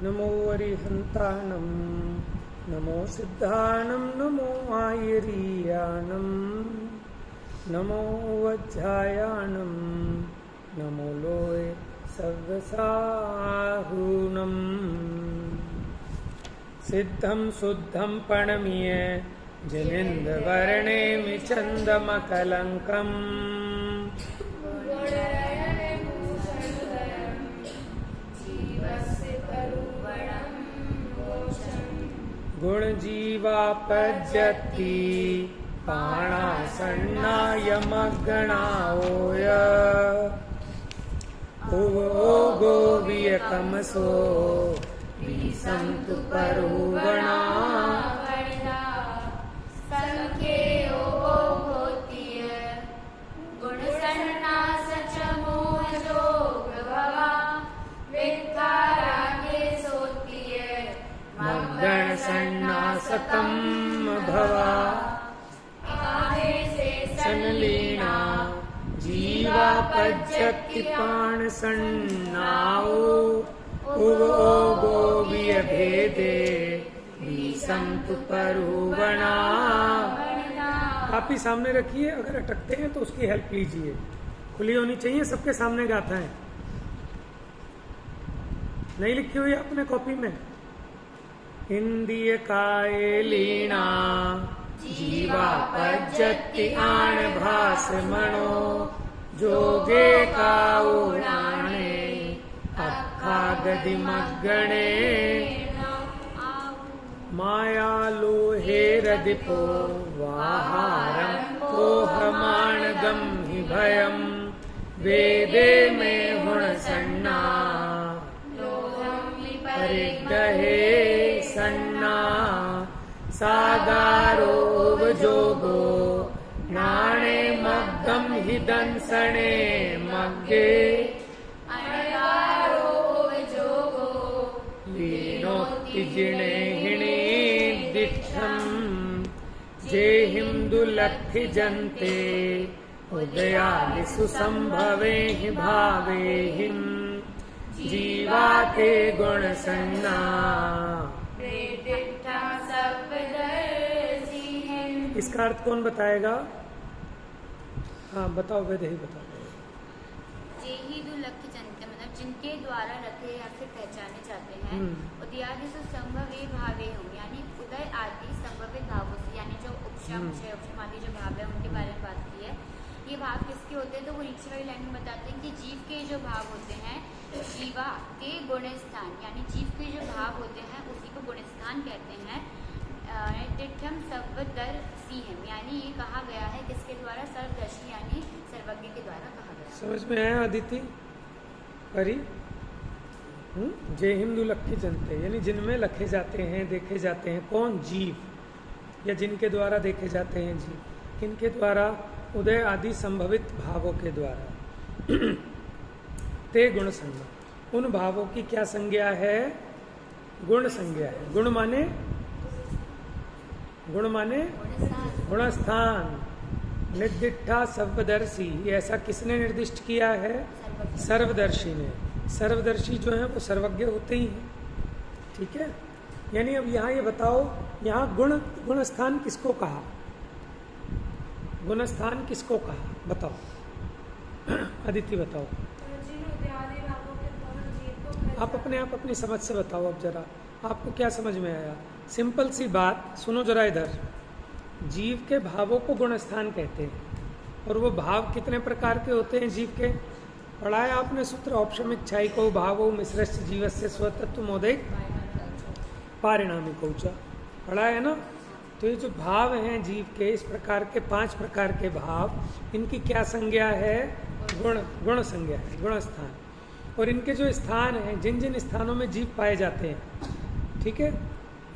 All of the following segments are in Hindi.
नमो अरिहंताणं नमो सिद्धाणं नमो आयरीयाणं नमो वज्रायाणं नमो लोय सर्वसाहुणं सिद्धं शुद्धं प्रणम्य जनिन्दवर्णेमि चन्दमकलङ्कम् गुणजीवापज्यति पाणासन्नायमग्गणाओय उवो वियकमसो विसन्तु परुगणा गणसन्नासतं भवा सनलीना जीवापज्यति पाणसन्नाओ उवो वियभेदे विसन्तु परुगणा। आप ही सामने रखिए, अगर अटकते हैं तो उसकी हेल्प लीजिए। खुली होनी चाहिए, सबके सामने गाथा है। नहीं लिखी हुई अपने कॉपी में? इंद्रिय कायलीना जीवापज्यति आणभासमणो जोगे काउराणे अक्खागदिमग्गणे मायालोहेरदिपो वाहारं कोहमाणगं हि भयं वेदे मे हुणसन्ना परिग्रहे सन्ना सागारोवजोगो नाणे मग्गं हि दंसणे मग्गे लीनोत्तिजिणे हिणे दिक्षं जेहिंदुलक्षिजन्ते उदयालिषु संभवे हि भावे हिम् जीवा के गुण सन्ना। इसका अर्थ कौन बताएगा? हाँ बताओ, वेद ही बताओ। मतलब जिनके द्वारा रखे या फिर पहचाने जाते हैं, उदयादिषु संभवे भावे हूँ, यानी उदय आदि संभवित भावों से, यानी जो उपशम उपशम आदि जो भाव है उनके बारे में बात की है। ये भाव किसके होते हैं? तो वो नीचे वाली लाइन में बताते हैं कि जीव के जो भाव होते हैं, जीवा के गुण स्थान, यानी जीव के जो भाव होते हैं उसी को गुण स्थान कहते हैं। दिठ्ठम सर्वदर्शी है, यानी ये कहा गया है किसके द्वारा? सर्वदर्शी यानी सर्वज्ञ के द्वारा कहा गया। समझ में आया अदिति? परी जे हिंदू लखे जनते, यानी जिनमें लखे जाते हैं, देखे जाते हैं। कौन? जीव, या जिनके द्वारा देखे जाते हैं जीव। किनके द्वारा? उदय आदि संभवित भावों के द्वारा। ते गुण संज्ञा, उन भावों की क्या संज्ञा है? गुण संज्ञा है। गुण माने गुणस्थान। निर्दिष्टा सर्वदर्शी, ये ऐसा किसने निर्दिष्ट किया है? सर्वदर्शी ने। सर्वदर्शी जो है वो सर्वज्ञ होते ही हैं, ठीक है। यानी अब यहाँ ये बताओ, यहाँ गुणस्थान किसको कहा? गुणस्थान किसको कहा? बताओ अदिति, बताओ। आप अपने आप अपनी समझ से बताओ। अब जरा आपको क्या समझ में आया? सिंपल सी बात सुनो जरा इधर। जीव के भावों को गुणस्थान कहते हैं, और वो भाव कितने प्रकार के होते हैं जीव के? पढ़ाया आपने सूत्र, औपशमिक को भावो मिश्रश्च जीवस्य स्वतत्व मोदिक पारिणामिक ऊंचा, पढ़ाया है ना। तो ये जो भाव हैं जीव के, इस प्रकार के 5 प्रकार के भाव, इनकी क्या संज्ञा है? गुण संज्ञा है, गुणस्थान। और इनके जो स्थान हैं, जिन जिन स्थानों में जीव पाए जाते हैं, ठीक है,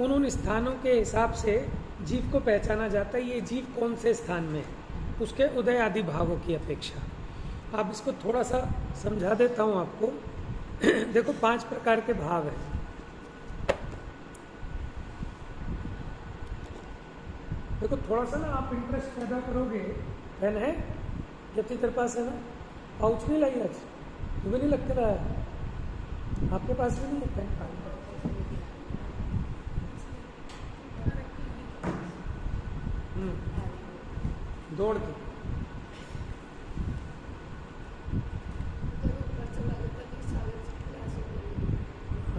उन स्थानों के हिसाब से जीव को पहचाना जाता है। ये जीव कौन से स्थान में है, उसके उदय आदि भावों की अपेक्षा। आप इसको थोड़ा सा समझा देता हूँ आपको। देखो 5 प्रकार के भाव हैं। देखो थोड़ा सा ना आप इंटरेस्ट पैदा करोगे। पेन है जबकि तेरे पास है ना? पाउच नहीं लाई आज? मुझे नहीं लगता रहा है आपके पास भी नहीं है पेन? जोड़ के।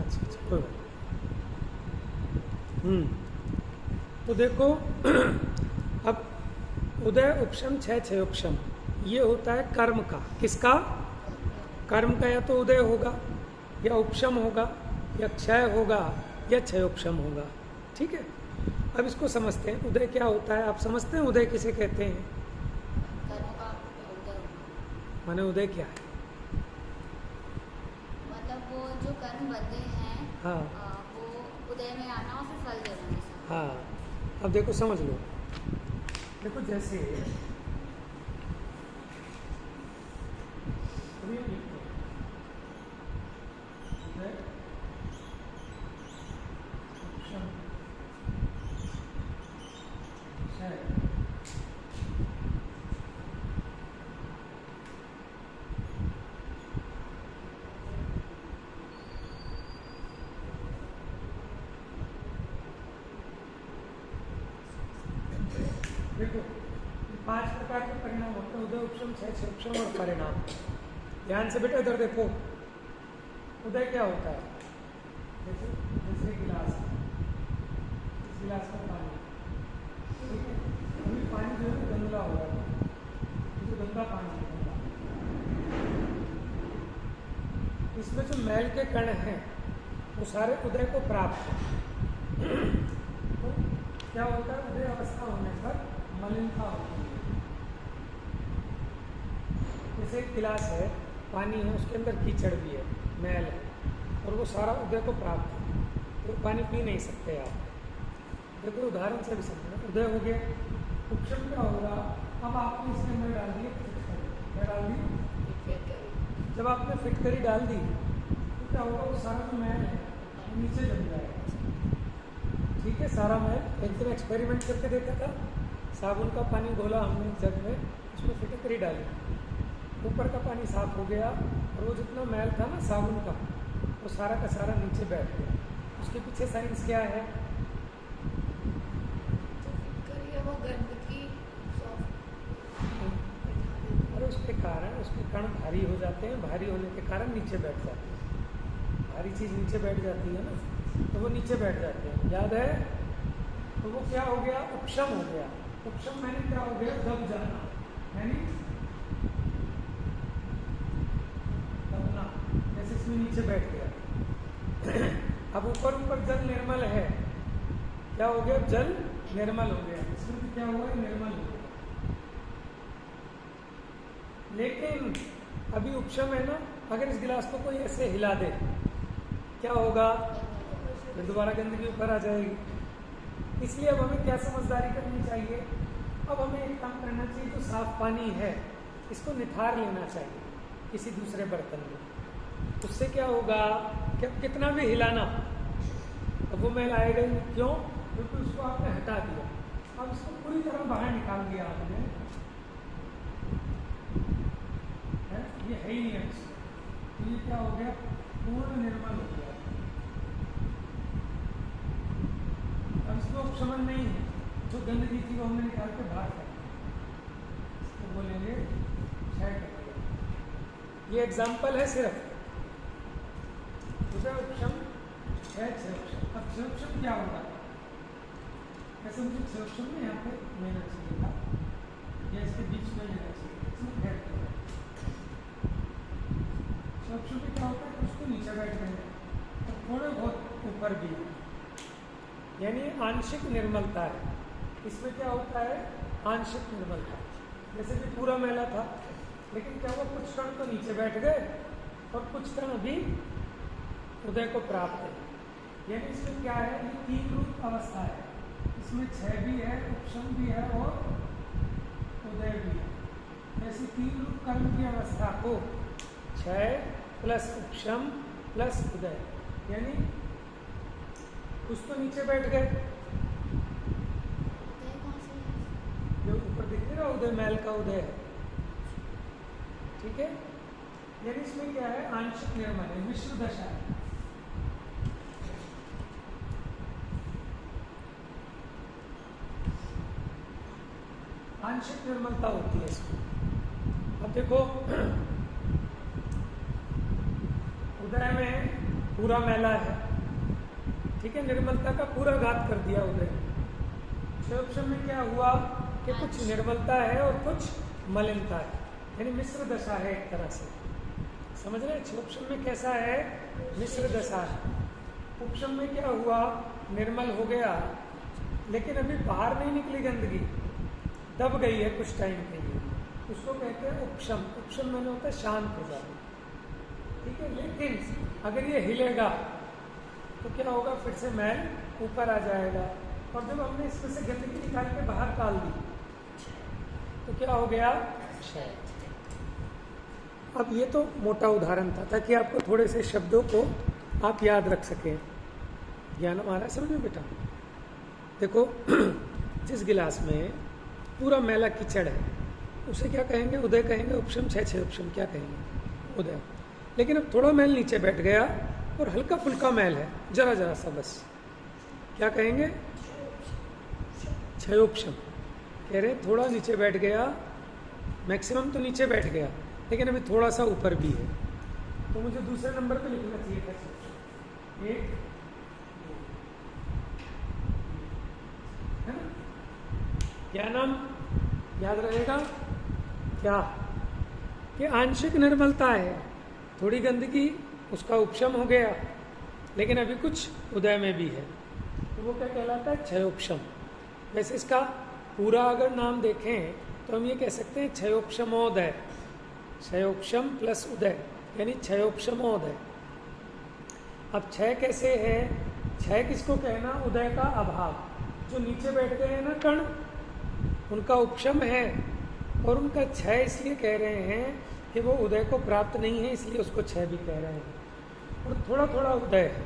अच्छा अच्छा, कोई बात। तो देखो अब उदय उपशम क्षय क्षय उपशम, ये होता है कर्म का। किसका? कर्म का। या तो उदय होगा या उपशम होगा या क्षय होगा या क्षय उपशम होगा। ठीक है, अब इसको समझते हैं। उदय क्या होता है? आप समझते हैं उदय किसे कहते हैं? माने उदय क्या है? मतलब वो जो कर्म बंधे हैं, हाँ वो उदय में आना और फिर फल देना। हाँ, अब देखो समझ लो। देखो जैसे अभी हम लिखते हैं उदय उपशम क्षय। देखो 5 प्रकार के परिणाम होते हैं: उदय उपशम क्षय क्षय उपशम और परिणाम। ध्यान से बेटा इधर देखो। उदय क्या होता है? देखो जैसे गिलास है, इस गिलास में पानी, ठीक है, अभी पानी जो है गंदा हो रहा है, जो गंदा पानी है, इसमें जो मैल के कण हैं वो सारे उदय को प्राप्त हैं। तो क्या होता है? उदय अवस्था होने पर मलिनता होती है। जैसे एक गिलास है, पानी है, उसके अंदर कीचड़ भी है, मैल है, और वो सारा उदय को प्राप्त है, तो पानी पी नहीं सकते आप। देखो उदाहरण से भी समझना। उदय हो गया। उपशम क्या होगा? अब आपने इसके अंदर डाल दिए फिटकरी। क्या डाल दी? जब आपने फिटकरी डाल दी तो क्या होगा? वो सारा जो मैल है नीचे जम जाएगा। ठीक है, सारा मैल। एक दिन एक्सपेरिमेंट करके देखा था, साबुन का पानी घोला हमने जग में, उसमें फिटकरी डाली, ऊपर का पानी साफ हो गया, और वो जितना मैल था ना साबुन का, वो सारा का सारा नीचे बैठ गया। उसके पीछे साइंस क्या है? वो गंदगी और उसके कारण उसके कण भारी हो जाते हैं, भारी होने के कारण नीचे बैठ जाते हैं। भारी चीज़ नीचे बैठ जाती है ना, तो वो नीचे बैठ जाते हैं। याद है? तो वो क्या हो गया? उपशम हो गया। उपशम मैंने क्या हो गया? दब जाना, यानी दबना। जैसे इसमें नीचे बैठ गया। अब ऊपर ऊपर जल निर्मल है, क्या हो गया? जल निर्मल हो गया। इसमें भी क्या हुआ? निर्मल हो गया। लेकिन अभी उपशम है ना, अगर इस गिलास को कोई ऐसे हिला दे, क्या होगा? फिर दोबारा गंदगी ऊपर आ जाएगी। इसलिए अब हमें क्या समझदारी करनी चाहिए? अब हमें एक काम करना चाहिए, जो साफ पानी है इसको निथार लेना चाहिए किसी दूसरे बर्तन में। उससे क्या होगा कि अब कितना भी हिलाना, अब वो मैल आएगा ही। क्यों? क्योंकि उसको आपने हटा दिया। अब इसको पूरी तरह बाहर निकाल दिया आपने, ये है ही नहीं अच्छा। तो ये क्या हो गया? पूर्ण निर्मल हो गया। अब इसमें उपशमन नहीं है, जो गंदगी थी वो हमने निकाल के बाहर कर दिया, इसको बोलेंगे क्षय कर दिया। ये एग्जाम्पल है सिर्फ। उदय उपशम क्षय क्षय उपशम। अब क्षय उपशम क्या होगा? ऐसे मुझे क्षय उपशम में यहाँ पे लेना चाहिए था, या इसके बीच में लेना चाहिए, इसमें हेड कर। क्षय में क्या होता है? कुछ तो नीचे बैठ गए और थोड़े बहुत ऊपर भी है, यानी आंशिक निर्मलता है। इसमें क्या होता है? आंशिक निर्मलता। जैसे कि पूरा मैला था, लेकिन क्या हुआ? कुछ कण तो नीचे बैठ गए और कुछ कण अभी उदय को प्राप्त है। यानी इसमें क्या है? ये 3 रूप अवस्था है। इसमें क्षय भी है, उपशम भी है और उदय भी है। ऐसी 3 रूप कर्म की अवस्था को क्षय प्लस उपशम प्लस उदय, यानी कुछ तो नीचे बैठ गए। जो ऊपर दिख रहा उदय, मैल का उदय है। ठीक है, यानी इसमें क्या है? आंशिक निर्मल है, मिश्र दशा है। आंशिक निर्मलता होती है इसमें। अब देखो उदय में पूरा मैला है, ठीक है, निर्मलता का पूरा घात कर दिया उदय। क्षयोक्षम में क्या हुआ कि कुछ निर्मलता है और कुछ मलिनता है, यानी मिश्र दशा है एक तरह से, समझ रहे। क्षयोक्षम में कैसा है, मिश्र दशा है। उपशम में क्या हुआ, निर्मल हो गया लेकिन अभी बाहर नहीं निकली गंदगी, दब गई है कुछ टाइम के लिए, उसको कहते हैं उपशम। उपशम मैंने होता है शांत हो जाए, ठीक है। लेकिन अगर ये हिलेगा तो क्या होगा, फिर से मैल ऊपर आ जाएगा, और जब हमने इसमें से गंदगी निकाल के बाहर डाल दी तो क्या हो गया, क्षय। अब ये तो मोटा उदाहरण था ताकि आपको थोड़े से शब्दों को आप याद रख सकें। ज्ञान हमारा समझ में बेटा। देखो जिस गिलास में पूरा मैला कीचड़ है उसे क्या कहेंगे, उदय कहेंगे, उपशम, क्षय उपशम क्या कहेंगे, उदय। लेकिन अब थोड़ा मैल नीचे बैठ गया और हल्का फुल्का मैल है, जरा जरा सा बस, क्या कहेंगे, क्षयोपशम। कह रहे थोड़ा नीचे बैठ गया, मैक्सिमम तो नीचे बैठ गया लेकिन अभी थोड़ा सा ऊपर भी है, तो मुझे दूसरे नंबर पे लिखना चाहिए था एक, है ना। क्या नाम याद रहेगा, क्या कि आंशिक निर्मलता है, थोड़ी गंदगी, उसका उपशम हो गया लेकिन अभी कुछ उदय में भी है, तो वो क्या कहलाता है, क्षयोपशम। वैसे इसका पूरा अगर नाम देखें तो हम ये कह सकते हैं क्षयोपशमोदय, क्षयोपशम प्लस उदय यानी क्षयोपशमोदय। अब क्षय कैसे है, क्षय किसको कहना, उदय का अभाव। जो नीचे बैठ गए हैं ना कण, उनका उपशम है और उनका क्षय इसलिए कह रहे हैं कि वो उदय को प्राप्त नहीं है, इसलिए उसको क्षय भी कह रहे हैं। और थोड़ा थोड़ा उदय है,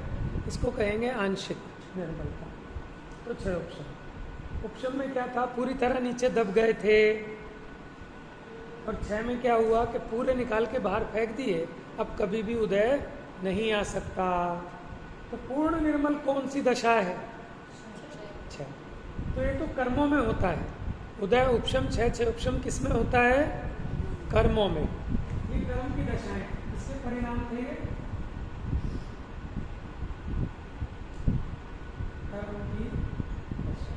इसको कहेंगे आंशिक निर्मलता, तो क्षयोपशम। उपशम में क्या था, पूरी तरह नीचे दब गए थे, और क्षय में क्या हुआ कि पूरे निकाल के बाहर फेंक दिए, अब कभी भी उदय नहीं आ सकता। तो पूर्ण निर्मल कौन सी दशा है, क्षय। तो ये तो कर्मों में होता है, उदय, उपशम, क्षय, क्षयोपशम किस में होता है, कर्मों में। ये कर्म की दशाएं, इसके परिणाम थे कर्म की दशा।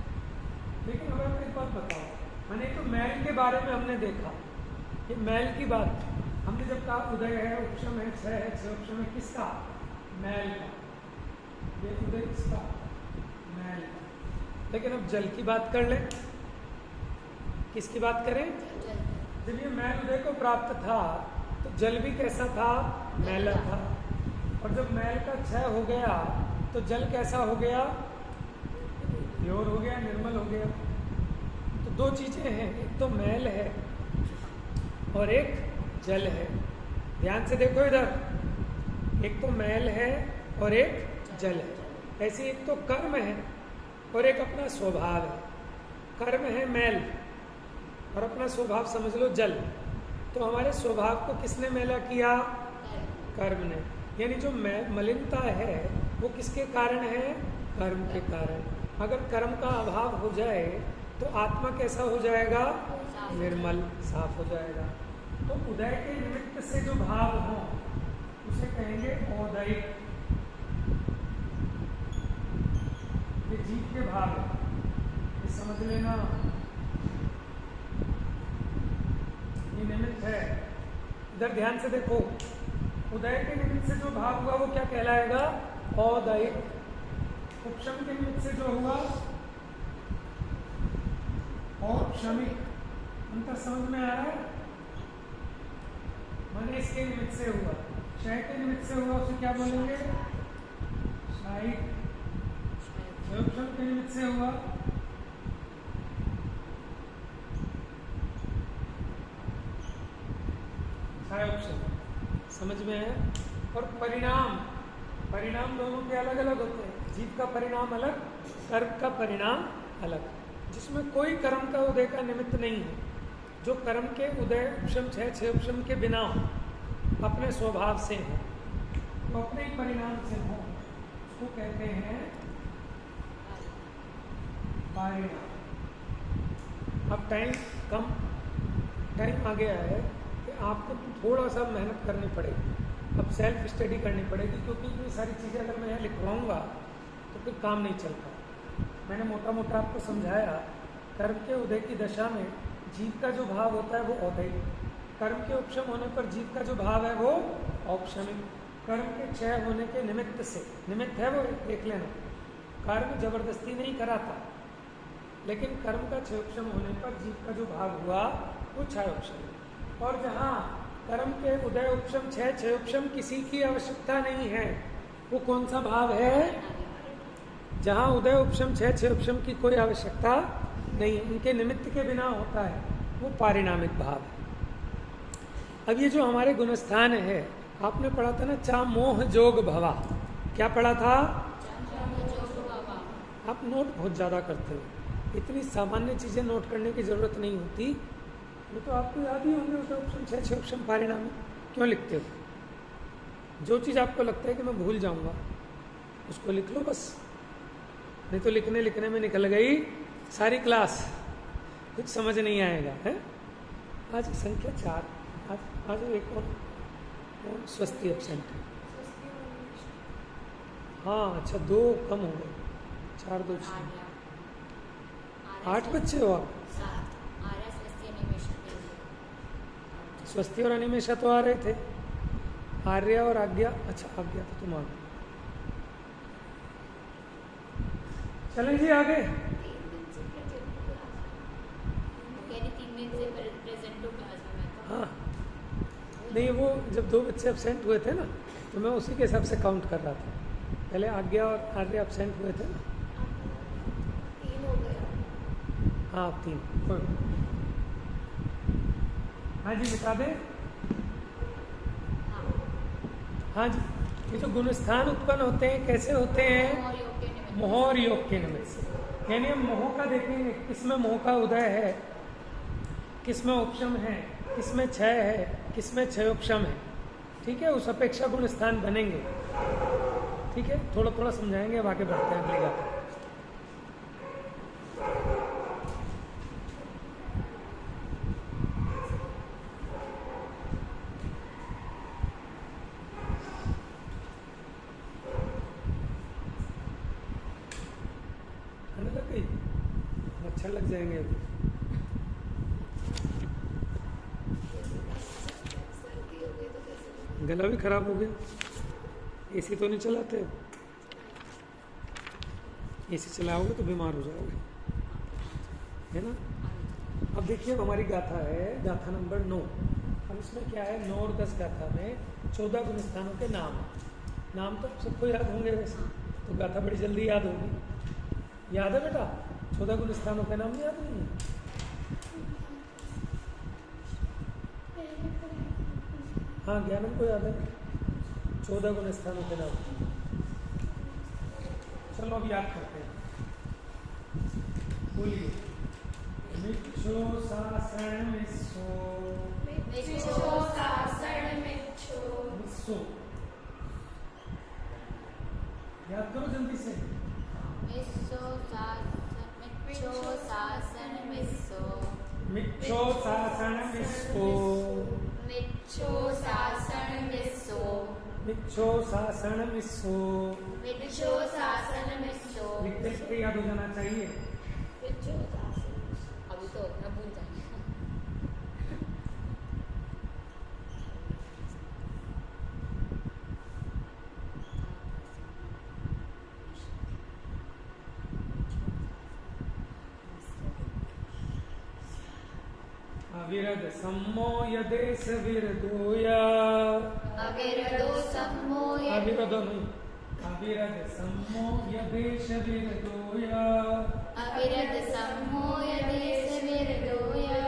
लेकिन अब आप एक बात बताओ, मैंने तो मैल के बारे में हमने देखा, ये मैल की बात हमने जब कहा उदय है, उपशम है, क्षय है, क्षयोपशम है, किसका, मैल का। ये उदय किसका, मैल का। लेकिन अब जल की बात कर लें, किसकी बात करें, जब ये मैल उदय को प्राप्त था तो जल भी कैसा था, मैला था, और जब मैल का क्षय हो गया तो जल कैसा हो गया, प्योर हो गया, निर्मल हो गया। तो दो चीजें हैं, एक तो मैल है और एक जल है। ध्यान से देखो इधर, एक तो मैल है और एक जल है। ऐसे एक तो कर्म है और एक अपना स्वभाव है। कर्म है मैल और अपना स्वभाव समझ लो जल। तो हमारे स्वभाव को किसने मैला किया, कर्म ने। यानी जो मलिनता है वो किसके कारण है, कर्म के कारण। अगर कर्म का अभाव हो जाए तो आत्मा कैसा हो जाएगा, निर्मल, साफ हो जाएगा। तो उदय के निमित्त से जो भाव हो उसे कहेंगे औदयिक। ये जीव के भाव है, ये समझ लेना, ये निमित्त है। इधर ध्यान से देखो, उदय के निमित्त से जो भाव हुआ वो क्या कहलाएगा, औदयिक। उपशम के निमित्त से जो हुआ औपशमिक। अंतर समझ में आ रहा है, माने इसके निमित्त से हुआ, क्षय के निमित्त से हुआ उसे क्या बोलेंगे, क्षयिक। क्षयोपशम के निमित्त से हुआ क्षयोपशम। समझ में है। और परिणाम, परिणाम दोनों के अलग अलग होते हैं। जीव का परिणाम अलग, कर्म का परिणाम अलग, जिसमें कोई कर्म का उदय का निमित्त नहीं है। जो कर्म के उदय, उपशम, क्षय, क्षयोपशम के बिना हो, अपने स्वभाव से हो, तो अपने ही परिणाम से हो, उसको कहते हैं परिणाम। अब टाइम कम टाइम आ गया है कि आपको थोड़ा सा मेहनत करनी पड़ेगी, अब सेल्फ स्टडी करनी पड़ेगी, क्योंकि इतनी सारी चीज़ें अगर मैं यहाँ लिखवाऊँगा तो फिर काम नहीं चल पाएगा। मैंने मोटा मोटा आपको समझाया, कर्म के उदय की दशा में जीव का जो भाव होता है वो औदयिक, कर्म के उपशम होने पर जीव का जो भाव है वो औपशमिक, कर्म के क्षय होने के निमित्त से, निमित्त है वो देख लेना, कर्म जबरदस्ती नहीं कराता, लेकिन कर्म का क्षयोपशम होने पर जीव का जो भाव हुआ वो क्षयोपशम। और जहाँ कर्म के उदय उपशम क्षयोपशम किसी की आवश्यकता नहीं है, वो कौन सा भाव है? जहाँ उदय उपशम क्षयोपशम की कोई आवश्यकता नहीं है, उनके निमित्त के बिना होता है, वो पारिणामिक भाव है। अब ये जो हमारे गुणस्थान है, आपने पढ़ा था ना, चा मोह जोग भवा, क्या पढ़ा था? आप नोट बहुत ज़्यादा करते हो, इतनी सामान्य चीज़ें नोट करने की ज़रूरत नहीं होती, वो तो आपको याद ही होंगे। उदय उपशम क्षयोपशम पारिणामिक क्यों लिखते हो? जो चीज़ आपको लगता है कि मैं भूल जाऊंगा उसको लिख लो बस, नहीं तो लिखने लिखने में निकल गई सारी क्लास, कुछ समझ नहीं आएगा है। आज संख्या 4, आज एक और स्वस्ति एब्सेंट है। हाँ अच्छा, 2 कम हो गए, 4 2 6 8 बच्चे हो आप। स्वस्ति और अनिमेषा तो आ रहे थे, आर्य और आज्ञा, अच्छा आज्ञा तो तुम आ गए। चलें जी आगे। हाँ नहीं, वो जब 2 बच्चे एब्सेंट हुए थे ना, तो मैं उसी के हिसाब से काउंट कर रहा था। पहले आज्ञा और आर्य एब्सेंट हुए थे ना। 3 हो गया। हाँ 3। हाँ जी बता दें। हाँ जी, ये जो गुणस्थान उत्पन्न होते हैं कैसे होते हैं? मोह और योग के निमित्त से। यानी हम मोह का देखेंगे, किसमें मोह का उदय है, किसमें उपशम है, किसमें क्षय है, किसमें क्षयोपशम है। ठीक है, उस अपेक्षा गुणस्थान बनेंगे। ठीक है, थोड़ा थोड़ा समझाएंगे, अब आगे बढ़ते हैं अगली बात। मच्छर लग जाएंगे अभी। गला भी खराब हो गया। एसी तो नहीं चलाते? एसी चलाओगे तो बीमार हो जाओगे, है ना। अब देखिए, अब हमारी गाथा है, गाथा नंबर 9। अब इसमें क्या है, 9 और 10 गाथा में 14 गुणस्थानों के नाम तो सबको याद होंगे वैसे, तो गाथा बड़ी जल्दी याद होगी। याद है बेटा? 14 गुणस्थानों के नाम याद नहीं है? हाँ, ज्ञानम को याद है 14 गुणस्थानों के नाम। चलो अब याद करते हैं, बोलिए। मिच्छो सासण मिस्सो, मिच्छो सासण मिच्छो, मिस्सो याद करो जल्दी से। मिच्छो सासण मिस्सो, मिच्छो सासण मिस्सो, मिच्छो सासण मिस्सो, मिच्छो सासण मिस्सो। मिच्छो सासण मिस्सो। लिखते लिखते याद हो जाना चाहिए। मिच्छो सासण मिस्सो। अभी तो उतना भूल जाएंगे। अविरद सम्मो यदेश विरदोया, अविरदो सम्मो अविरदो नहीं, अविरद सम्मो यदेश विरदोया, अविरद सम्मो यदेश विरदोया।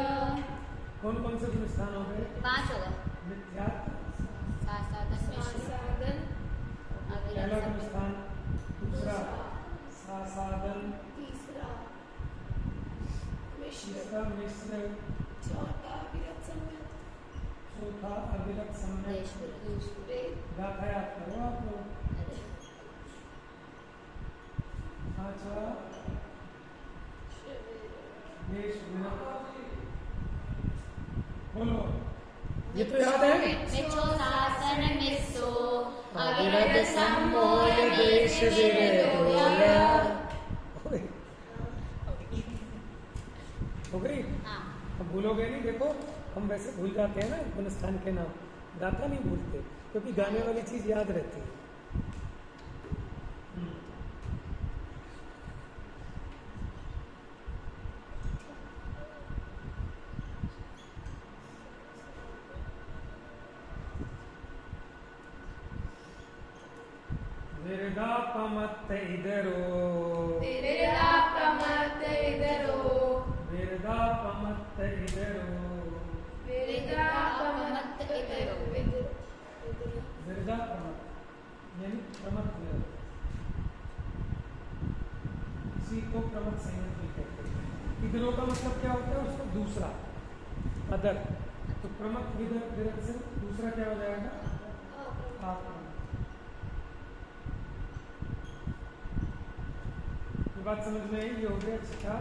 कौन कौन से गुणस्थान हो गए? 5 हो गए। मिथ्या साधन साधन, पहला गुणस्थान, दूसरा साधन, तीसरा तीसरा मिश्र, चौथा अविरत सम्यक, चौथा अविरत सम्यक। गाथा याद करो आप लोग। पांचवा देश विरत विरदोया। हो गई? हाँ। अब भूलोगे नहीं, देखो हम वैसे भूल जाते हैं ना गुण स्थान के नाम, गाता नहीं भूलते, क्योंकि गाने वाली चीज याद रहती है। विरदापमत्त इधरो, विरदापमत्त इधरो, विरदापमत्त इधरो, विरदापमत्त इधरो। विरदापमत्त यानी प्रमत्त विरद, इसी को प्रमत्त संयम भी कहते हैं। इधरों का मतलब क्या होता है? उसका दूसरा, अदर। तो प्रमत्त विरद से दूसरा क्या हो जाएगा? आप। बात समझ में आई? ये हो गया छठा,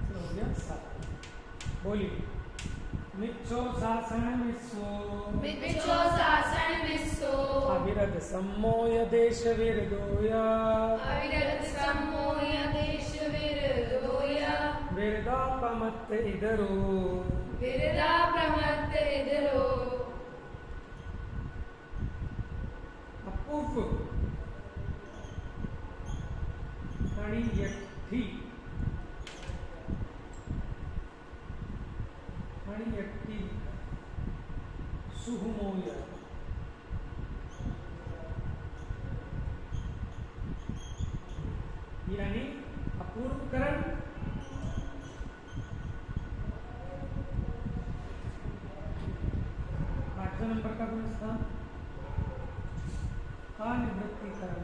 फिर हो गया सात। बोलिए। मिच्छो शासन मिस्सो, मिच्छो शासन मिस्सो, अविरद सम्मोय देश विरदोया, अविरत सम्मोय देश विरदोया, विरदापमत्त इधरो, विरदापमत्त इधरो। अपूर्व अणियट्ठी, अणियट्ठी सुहुमोय, यानी अपूर्वकरण, 8वें नंबर का गुण स्थान अनिवृत्तिकरण,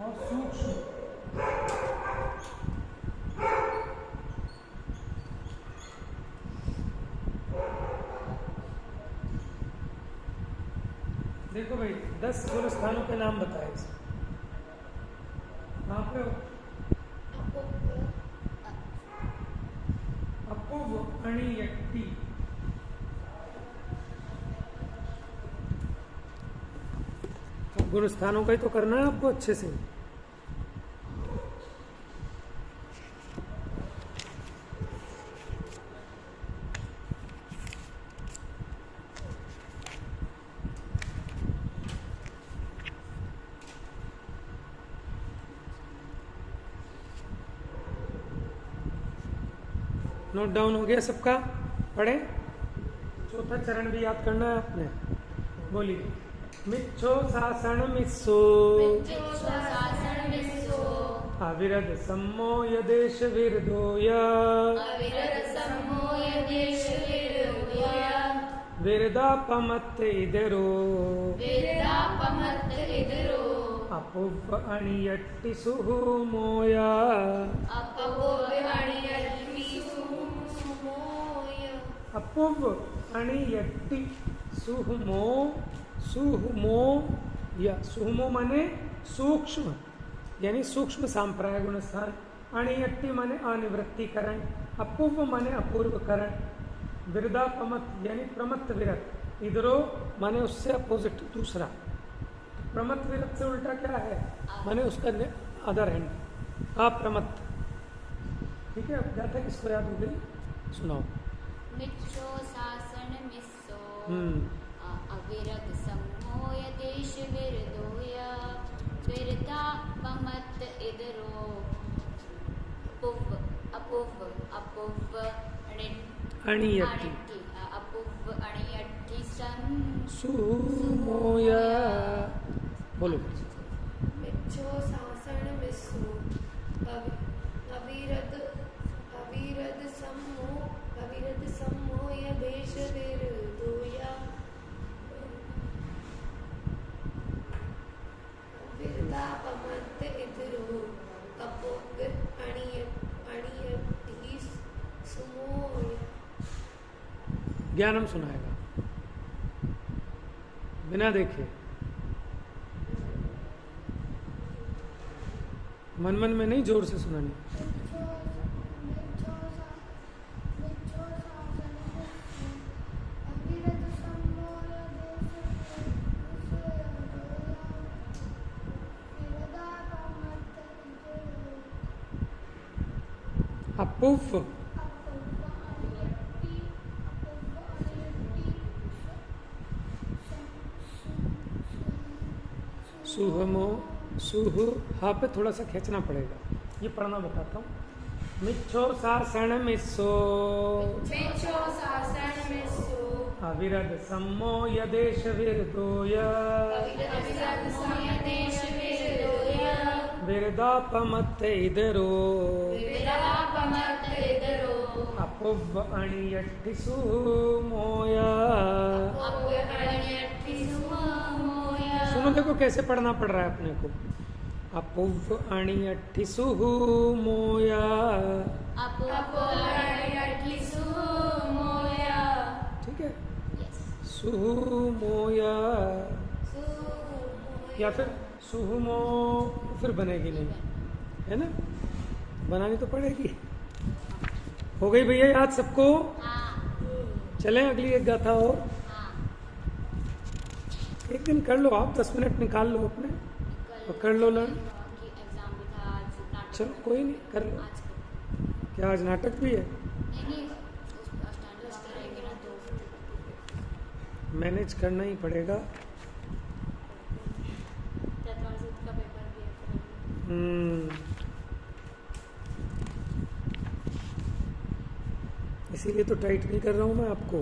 और सूक्ष्म देखो भाई 10 गुण स्थानों के नाम बताए इसमें। कहाँ पे हो? अपूर्व अणियट्टी, गुण स्थानों का ही तो करना है आपको अच्छे से। नोट डाउन हो गया सबका? पढ़े? चौथा चरण भी याद करना है आपने। बोलिए। मिच्छो शासन मिस्सो, मिच्छो शासन मिस्सो, अविरद सम्मोय देश विरदोया, अविरत सम्मोय देश विरदोया, विरदापमत्त इधरो, विरदापमत्त इधरो, अपूर्व अणियट्टी सुहुमोया, अपूर्व अणियट्टी सुहुमोय, अपूर्व अणियट्टी सुहुमो, सुहुमो या सुहुमो माने सूक्ष्म, यानी सूक्ष्म सांप्राय गुण स्थान। अणियट्टी माने अनिवृत्तिकरण, अपूर्व माने अपूर्वकरण, विरदापमत्त यानी प्रमत्त विरत, इधरो माने उससे अपोजिट दूसरा। प्रमत्त विरत से उल्टा क्या है? माने उसका अदर हैंड, अप्रमत्त। ठीक है, गाथा किसको याद हो गई? सुनाओ। मिच्छो शासन मिस्सो, अविरत सम्मोय देश विरदोया, विरदापमत्त इधरो, अपूर्व अणियट्टी अपूर्व अणियट्टी सुहुमोया। बोलो। मिच्छो शासन मिस्सो, अविरत सम्मोय देश विरदोया, विरदापमत्त इधरो, अपूर्व अणियट्टी सुमोय। ज्ञानम सुनाएगा बिना देखे, मन मन में नहीं, जोर से सुनानी। मिच्छो शासन मिस्सो, अविरत अपुव सुहमो सुह हाँ पे थोड़ा सा खींचना पड़ेगा, ये पढ़ना बताता हूँ। मिच्छो सासण मिस्सो मिच्छो सासण मिस्सो अविरद सम्मो यदेश विरदोय अविरद समयदेश विरदोय विरदापमत्त इदरो विरदापमत्त इदरो अपुव अणियट्टिसु मोया। अपहरणयट्टि सुमोया। सुनो देखो कैसे पढ़ना पड़ रहा है अपने को। अपुव अणियट्टिसु मोया। अपहरणयट्टि सुमोया। ठीक है, Yes. सुमोया सुमोया। या फिर सुहमो फिर बनेगी नहीं, है ना, बनानी तो पड़ेगी। हो गई भैया याद सबको? हाँ चलें अगली एक गाथा और। हाँ एक दिन कर लो आप, 10 मिनट निकाल लो अपने और कर लो लर्न। एग्जाम भी था आज, नाटक चलो कोई नहीं, कर लो। आज कर- क्या आज नाटक भी है? नहीं उस स्टैंडर्ड रहेंगे ना तो मैनेज करना ही पड़ेगा। तत्वांशुद्ध का पेपर भी है फिर। इसीलिए तो टाइट नहीं कर रहा हूँ मैं आपको,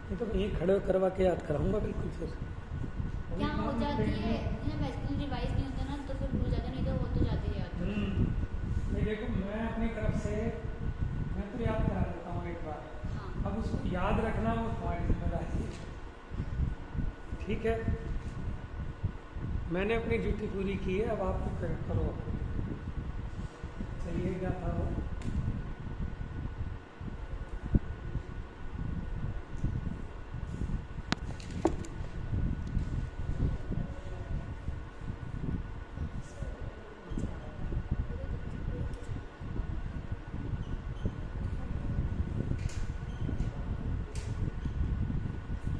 नहीं तो यहीं खड़े करवा के याद कराऊंगा बिल्कुल। फिर क्या हो जाती है ना, वैसे रिवाइज नहीं होता ना तो फिर भूल जाते, नहीं तो हो तो जाते हैं याद। नहीं देखो, मैं अपनी तरफ से मैं तो याद करा देता हूँ एक बार, हाँ अब उसको याद रखना वो तुम्हारी जिम्मेदारी है। ठीक है, मैंने अपनी ड्यूटी पूरी की है, अब आप तो करो। चलिए क्या था वो?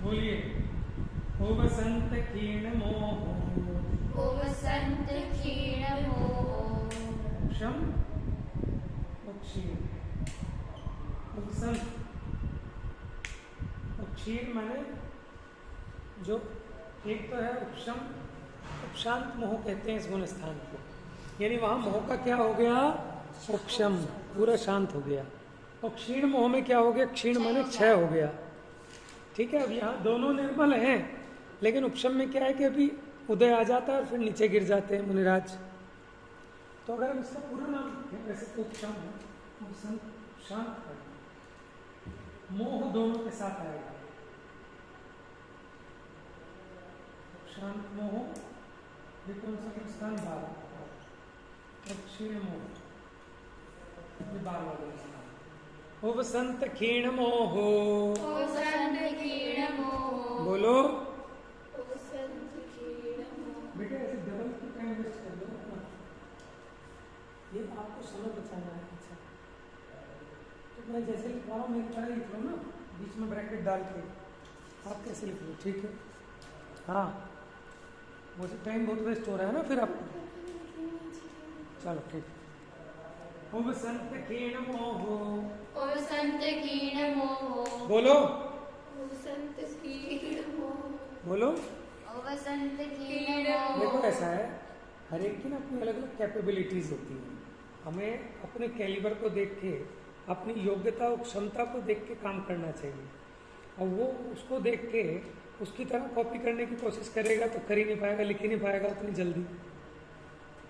बोलिए। ओ बसंत क्षीण मोह ओ वसंत क्षीण मोह क्षम क्षीण बसंत क्षीण माने जो एक तो है उपशम, उपशांत मोह कहते हैं इस गुण स्थान को, यानी वहां मोह का क्या हो गया? उपशम, पूरा शांत हो गया। और क्षीण मोह में क्या हो गया? क्षीण माने क्षय हो गया। ठीक है, अब यहाँ दोनों निर्मल हैं, लेकिन उपशम में क्या है कि अभी उदय आ जाता है और फिर नीचे गिर जाते हैं मुनिराज। तो अगर हम इसका पूरा नाम लिखें, वैसे तो उपशम है, उपशम शांत है, मोह दोनों के साथ आएगा। शांत मोह, ये कौन सा स्थान? 12। क्षीण मोह, ये 12 वाला स्थान। ओ बसंत क्षीण मोह, ओ वसंत क्षीण मोह बोलो ओ वसंत क्षीण मोह। बेटा, ऐसे डबल की टाइम वेस्ट कर दो ना, ये आपको समय बचाना है। अच्छा, तो मैं जैसे लिख रहा हूँ मेरी तरह लिख लो ना, बीच में ब्रैकेट डाल के। आप कैसे लिख लो? ठीक है, हाँ, वो टाइम बहुत वेस्ट हो रहा है ना फिर आपको। चलो ठीक है। ओ बसंत क्षीण मोह, ओ वसंत क्षीण मोह बोलो ओ वसंत क्षीण मोह बोलो। ओ वसंत क्षीण देखो मोह। ऐसा है, हर एक की ना अपनी अलग अलग कैपेबिलिटीज होती हैं। हमें अपने कैलिबर को देख के, अपनी योग्यता और क्षमता को देख के काम करना चाहिए, और वो उसको देख के उसकी तरह कॉपी करने की कोशिश करेगा तो कर ही नहीं पाएगा, लिख ही नहीं पाएगा उतनी जल्दी,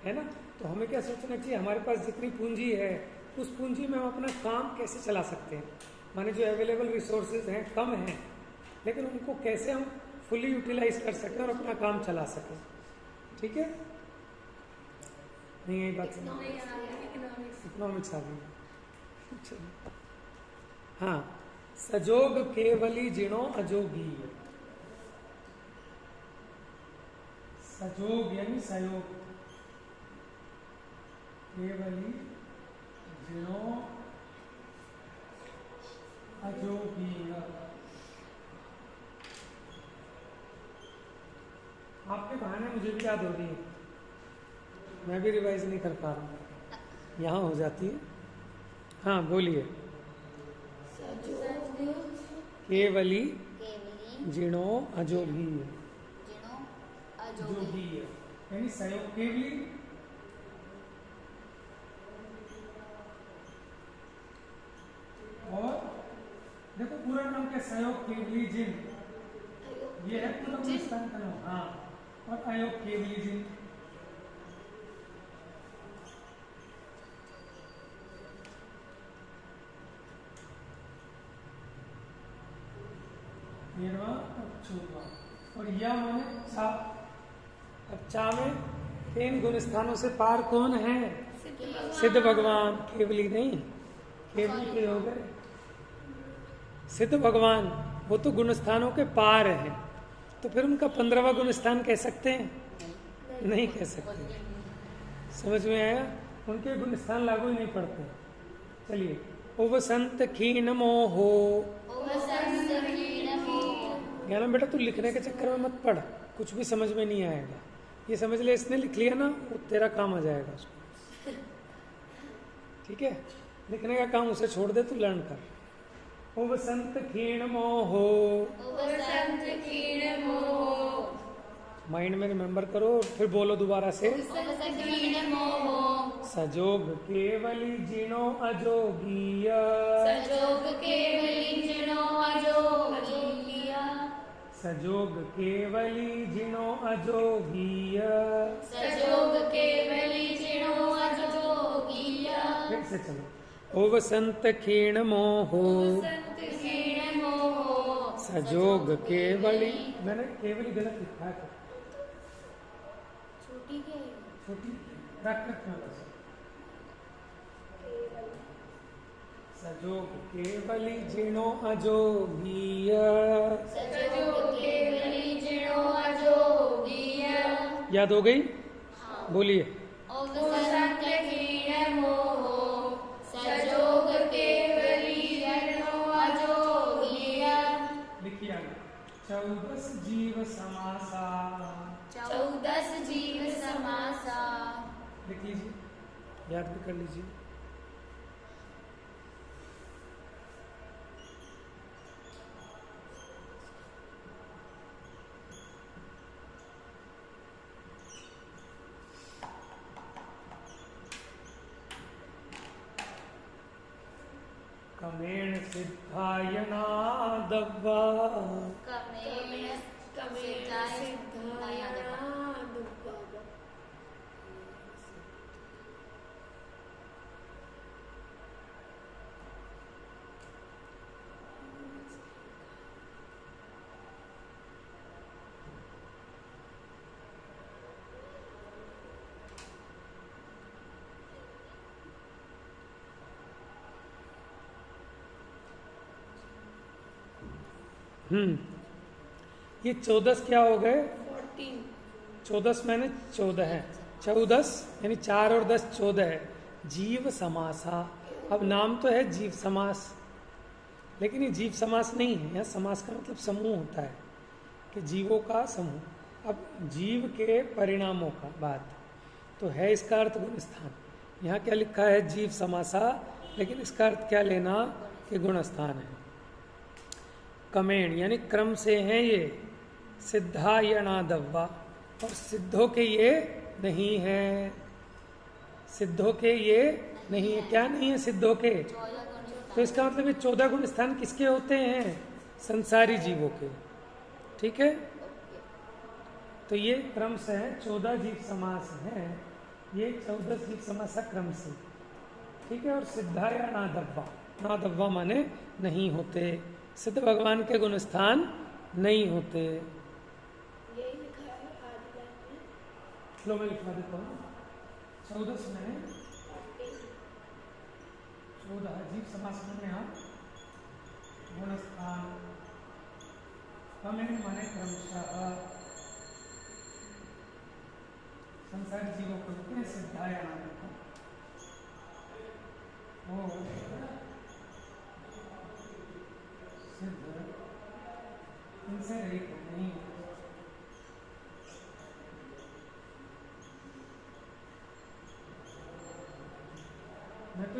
है ना। तो हमें क्या सोचना चाहिए? हमारे पास जितनी पूंजी है, उस पूंजी में हम अपना काम कैसे चला सकते हैं। माने जो अवेलेबल रिसोर्सेज हैं कम हैं, लेकिन उनको कैसे हम फुली यूटिलाइज कर सकें और अपना काम चला सकें। ठीक है, नहीं यही बात समझ? इकोनॉमिक्स आ गई। चलिए, हाँ, सजोग केवली जिणो अजोगी। सजोग यानी सहयोग, केवली जिणो अजोगी। आपके बहाने मुझे भी याद हो रही है, मैं भी रिवाइज नहीं कर पा रहा हूँ। यहाँ हो जाती है। हाँ बोलिए। सजोग केवली केवली जिणो अजोगी जिणो जोगी अजोगी है, यानी सहयोग केवली और देखो पूरा नाम क्या, सहयोग केवली जिन, ये है पूरा गुणस्थान का नाम। हाँ, और अयोग केवली जिन। तेरहवां और 14वां, और या माने चा। अब चा में तीन गुण स्थानों से पार कौन है? सिद्ध भगवान। केवली नहीं, केवली के हो गए सिद्ध भगवान, वो तो गुण स्थानों के पार हैं, तो फिर उनका 15वां गुण स्थान कह सकते हैं? नहीं कह सकते। समझ में आया? उनके गुण स्थान लागू ही नहीं पड़ते। चलिए, ओ वसंत खीन मोहो। ज्ञानम बेटा तू लिखने के चक्कर में मत पढ़, कुछ भी समझ में नहीं आएगा। ये समझ ले, इसने लिख लिया ना, वो तेरा काम आ जाएगा उसको। ठीक है, लिखने का काम उसे छोड़ दे, तू लर्न कर। ओ वसंत खीण मोहो, माइंड में रिमेम्बर करो, फिर बोलो दोबारा से। सजोग केवली जिणो अजोगीय, सजोग केवली जिणो अजोगीय, सजोग केवली जिणो अजोगीय। सजोग केवली जिणो अजोगीय। फिर से चलो। ओ वसंत खीण मोहो, संत क्षीण मोहो, सजोग केवली, मैंने केवली गलत लिखा है, छोटी के छोटी रख सजोग केवली जिणो अजोगीय। सजोग केवली जिणो अजोगीय। याद हो गई? बोलिए। ओ संत क्षीण मोहो, सजोग केवली जिणो अजोगीय। लिखिए 14 जीव समासा। 14 जीव समासा। लिख लीजिए, याद भी कर लीजिए। कमेण सिद्धाय नादव्वा, कमेण सिद्धाय ये 14 क्या हो गए? 14। 14 मैंने 14 है, 14 यानी 4 और 10 14 है। जीव समासा, अब नाम तो है जीव समास, लेकिन ये जीव समास नहीं है। यहाँ समास का मतलब समूह होता है, कि जीवों का समूह। अब जीव के परिणामों का बात तो है, इसका अर्थ गुण स्थान। यहाँ क्या लिखा है? जीव समासा, लेकिन इसका अर्थ क्या लेना कि गुण स्थान है। कमेण यानी क्रम से हैं ये, सिद्धा या नादव्वा, और सिद्धों के ये नहीं है। सिद्धों के ये नहीं है। क्या नहीं है सिद्धों के? तो इसका मतलब ये 14 गुण स्थान किसके होते हैं? संसारी जीवों के। ठीक है, तो ये क्रम से है, 14 जीव समास है, ये 14 जीव समास है क्रम से। ठीक है, और सिद्धा या नादव्वा, नादव्वा माने नहीं होते, सिद्ध भगवान के गुण स्थान नहीं होते। यही लिखा है आदि लाइन में। लो मैं लिखवा देता हूँ। 14 में 14 जीव समास में यहाँ गुण स्थान कमेण माने क्रमशः संसारी जीवों को होते हैं सिद्धा या नादव्वा। सिद्ध इनसे रहित नहीं।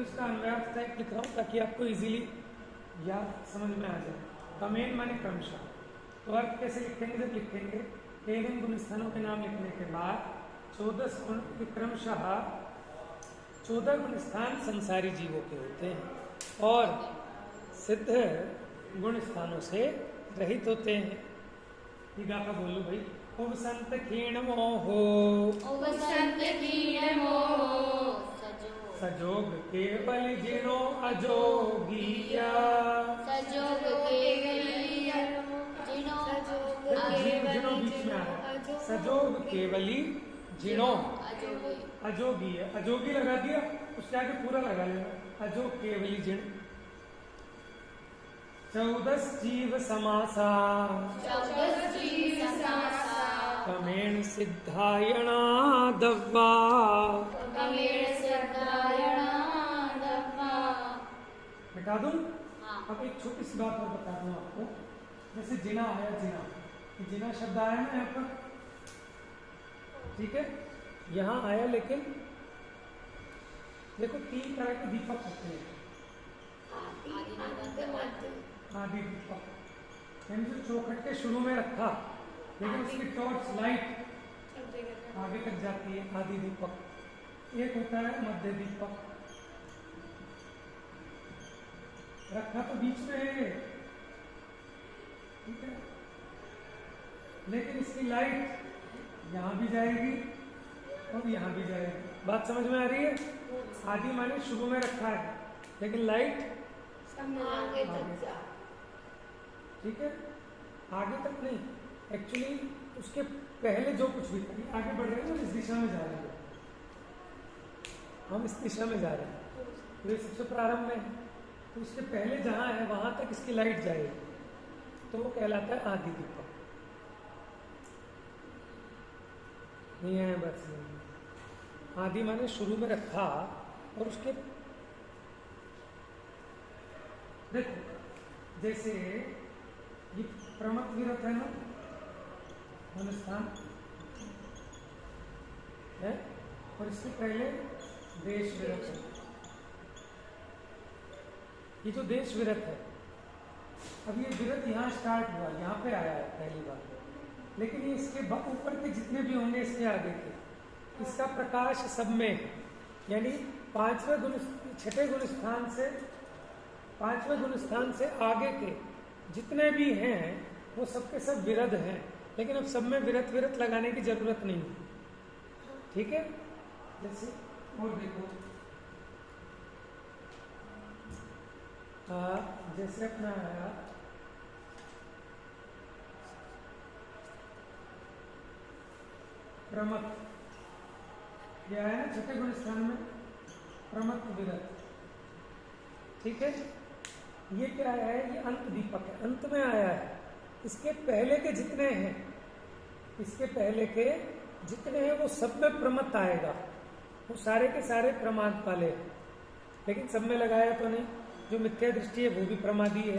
इसका अन्वयार्थ टाइप लिख रहा हूँ ताकि आपको इजीली याद समझ में आ जाए। कमेन माने क्रमशः, तो अर्थ कैसे लिखेंगे? जब लिखेंगे एवं गुण स्थानों के नाम लिखने के बाद 14 गुण के क्रमशः 14 गुण स्थान संसारी जीवों के होते हैं और सिद्ध गुण स्थानों से रहित होते हैं। ये गा का बोलो भाई। उपसंत क्षीण मोहो सजोग केवल जिनो अजोगिया। जिनो बीच में आ रहा है। सजोग केवली जिनो अजोगी है, अजोगी लगा दिया, उसके आगे पूरा लगा लेना, अजोग केवली जिन। 14 जीव समासा कमेण सिद्धायणा दव्वा। मिटा दूं? अब एक छोटी सी बात और बता दूं आपको। जैसे जिना आया, जिना शब्द आया ना यहाँ पर, ठीक है, यहाँ आया, लेकिन देखो 3 तरह के दीपक होते हैं। आदि दीपक यानी जो चौखट के शुरू में रखा, लेकिन उसकी टॉर्च लाइट आगे तक जाती है, आदि दीपक। एक होता है मध्य दीपक, रखा तो बीच में है, ठीक है, लेकिन इसकी लाइट यहाँ भी जाएगी और यहाँ भी जाएगी। बात समझ में आ रही है? आदि माने शुरू में रखा है, लेकिन लाइट आगे तक, ठीक है, आगे तक नहीं, एक्चुअली उसके पहले जो कुछ भी आगे बढ़ रहे हैं ना, इस दिशा में जा रहे हैं, हम इस दिशा में जा रहे हैं, तो ये सबसे प्रारंभ में है, तो इसके पहले जहाँ है वहां तक इसकी लाइट जाएगी, तो वो कहलाता है आदि दीपक। नहीं है बस, आदि माने शुरू में रखा और उसके देखो, जैसे ये प्रमथ विरत है ना, अनुष्ठान है, और इसके पहले देश विरत है। ये जो देश विरत है, अब ये विरत यहाँ स्टार्ट हुआ, यहाँ पे आया है पहली बार, लेकिन ये इसके ऊपर के जितने भी होंगे इसके आगे के, इसका प्रकाश सब में है। यानी 5वें गुण, 6ठे गुण स्थान से 5वें गुण स्थान से आगे के जितने भी हैं वो सबके सब विरध हैं, लेकिन अब सब में विरत विरत लगाने की जरूरत नहीं है, ठीक है। जैसे और देखो, जैसे अपना आया प्रमथ, यह है ना 6ठे गुण स्थान में प्रमथ विरत, ठीक है। ये क्या है? ये अंत दीपक है, अंत में आया है। इसके पहले के जितने हैं, इसके पहले के जितने हैं वो सब में प्रमथ आएगा, वो सारे के सारे प्रमाद वाले हैं, लेकिन सब में लगाया तो नहीं। जो मिथ्या दृष्टि है वो भी प्रमादी है,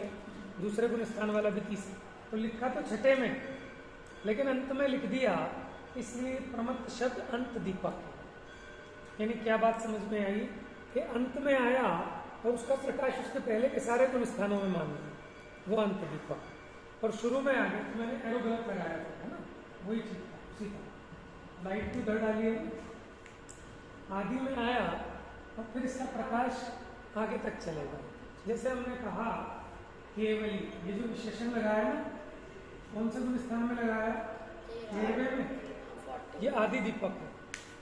दूसरे गुण स्थान वाला भी तीसरे, तो लिखा तो 6ठे में, लेकिन अंत में लिख दिया, इसलिए प्रमथ शब्द अंत दीपक है। यानी क्या बात समझ में आई कि अंत में आया और उसका प्रकाश उसके पहले के सारे गुण स्थानों में मान लिया, वो अंत दीपक। और शुरू में आ गया, तो मैंने एरो गलत लगाया था ना, वही ठीक था, उसी का लाइट भी उधर डाली है, आदि में आया और फिर इसका प्रकाश आगे तक चलेगा। जैसे हमने कहा केवली, ये जो विशेषण लगाया ना, कौन से गुण स्थान में लगाया? 13वें में, ये आदि दीपक है,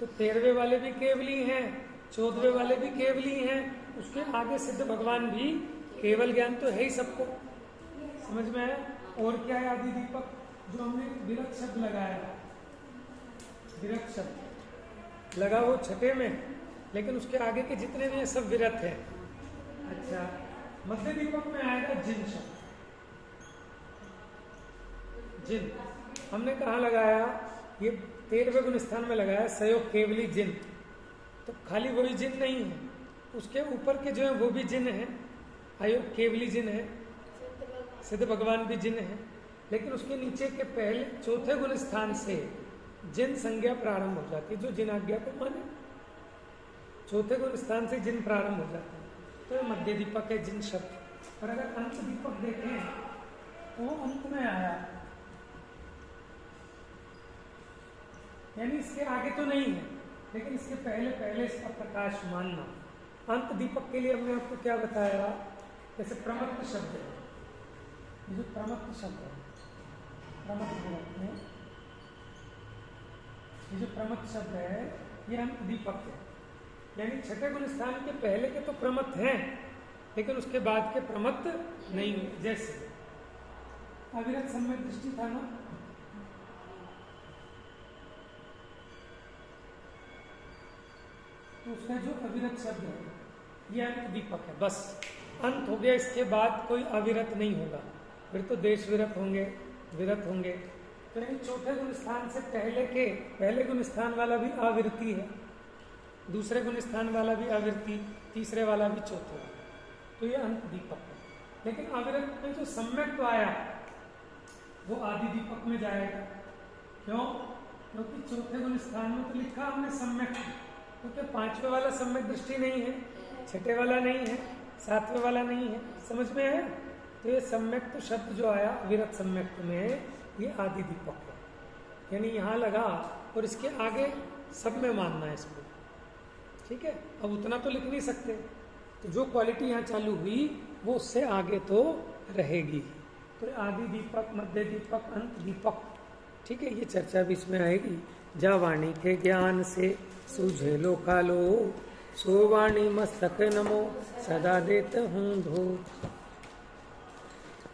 तो 13वें वाले भी केवली हैं, 14वें वाले भी केवली हैं, उसके आगे सिद्ध भगवान भी, केवल ज्ञान तो है ही सबको, समझ में आया। और क्या है आदि दीपक? जो हमने विरत शब्द लगाया, विरत शब्द लगा वो 6ठे में, लेकिन उसके आगे के जितने भी हैं सब विरत हैं। अच्छा, मध्य दीपक में आएगा जिन शब्द, जिन हमने कहाँ लगाया? ये 13वें गुण स्थान में लगाया, सयोग केवली जिन, तो खाली वही जिन नहीं है, उसके ऊपर के जो है वो भी जिन है, अयोग केवली जिन है, सिद्ध भगवान भी जिन है, लेकिन उसके नीचे के पहले 4थे गुण स्थान से जिन संज्ञा प्रारंभ हो जाती है, जो जिन आज्ञा को माने। चौथे गुण स्थान से जिन प्रारंभ हो जाते हैं तो ये मध्य दीपक है जिन शब्द। और अगर अंत दीपक देखें तो वो अंत में आया, यानी इसके आगे तो नहीं है लेकिन इसके पहले पहले इसका प्रकाश मानना। अंत दीपक के लिए हमने आपको क्या बताया, जैसे प्रमत्त शब्द है, ये जो प्रमत्त शब्द है, प्रमत्त में ये जो प्रमत्त शब्द है ये अंत दीपक है, यानी छठे गुण स्थान के पहले के तो प्रमत्त हैं लेकिन उसके बाद के प्रमत्त नहीं हुए। जैसे अविरत सम्यक दृष्टि था ना, तो उसका जो अविरत शब्द है ये अंत दीपक है, बस अंत हो गया, इसके बाद कोई अविरत नहीं होगा, फिर तो देश विरत होंगे, विरत होंगे। तो चौथे गुण स्थान से पहले गुण स्थान वाला भी अविरति है, दूसरे गुण स्थान वाला भी अविरति, तीसरे वाला भी चौथे वाला, तो ये अंत दीपक है। लेकिन अविरत में जो सम्यक तो आया वो आदि दीपक में जाएगा। क्यों? क्योंकि चौथे गुण स्थान में तो लिखा हमने सम्यक, क्योंकि पांचवे वाला सम्यक दृष्टि नहीं है, छठे वाला नहीं है, सातवें वाला नहीं है, समझ में है? तो ये सम्यक तो शब्द जो आया अविरत सम्यक में ये आदि दीपक है, यानी यहाँ लगा और इसके आगे सब में मानना है इसको, ठीक है। अब उतना तो लिख नहीं सकते, तो जो क्वालिटी यहाँ चालू हुई वो उससे आगे तो रहेगी। तो आदि दीपक, मध्य दीपक, अंत दीपक, ठीक है, ये चर्चा भी इसमें आएगी। जा वाणी के ज्ञान से सूझे लो कालो, सो वाणी मस्तक नमो सदा देत हूँ धो।